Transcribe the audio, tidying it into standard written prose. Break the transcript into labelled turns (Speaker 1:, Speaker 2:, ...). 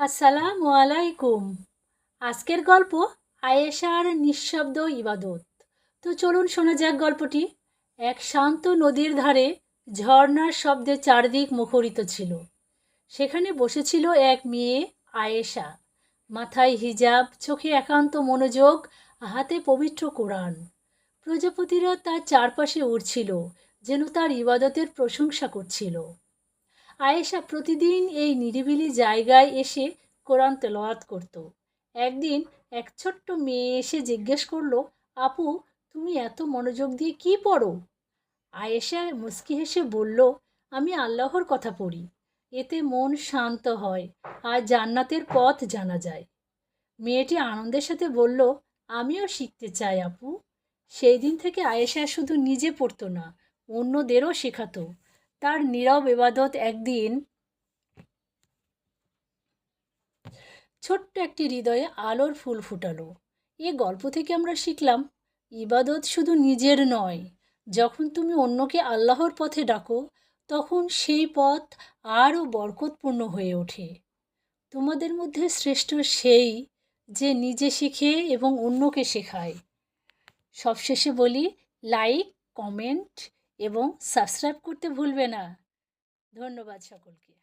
Speaker 1: আসসালামু আলাইকুম। আজকের গল্প আয়েশার নিঃশব্দ ইবাদত। তো চলুন শোনা যাক গল্পটি। এক শান্ত নদীর ধারে ঝর্ণার শব্দে চারদিক মুখরিত ছিল। সেখানে বসেছিল এক মেয়ে, আয়েশা। মাথায় হিজাব, চোখে একান্ত মনোযোগ, হাতে পবিত্র কোরআন। প্রজাপতিরা তার চারপাশে উড়ছিল, যেন তার ইবাদতের প্রশংসা করছিল। আয়েশা প্রতিদিন এই নিরিবিলি জায়গায় এসে কোরআন তেলাওয়াত করত। একদিন এক ছোট্ট মেয়ে এসে জিজ্ঞেস করলো, আপু, তুমি এত মনোযোগ দিয়ে কি পড়ো? আয়েশা মুচকি হেসে বলল, আমি আল্লাহর কথা পড়ি। এতে মন শান্ত হয় আর জান্নাতের পথ জানা যায়। মেয়েটি আনন্দের সাথে বলল, আমিও শিখতে চাই আপু। সেই দিন থেকে আয়েশা শুধু নিজে পড়তো না, অন্যদেরও শেখাতো। তার নীরব ইবাদত একদিন ছোট্ট একটি হৃদয়ে আলোর ফুল ফুটালো। এ গল্প থেকে আমরা শিখলাম, ইবাদত শুধু নিজের নয়। যখন তুমি অন্যকে আল্লাহর পথে ডাকো, তখন সেই পথ আরও বরকতপূর্ণ হয়ে ওঠে। তোমাদের মধ্যে শ্রেষ্ঠ সেই যে নিজে শিখে এবং অন্যকে শেখায়। সবশেষে বলি, লাইক, কমেন্ট এবং সাবস্ক্রাইব করতে ভুলবে না। ধন্যবাদ সকলকে।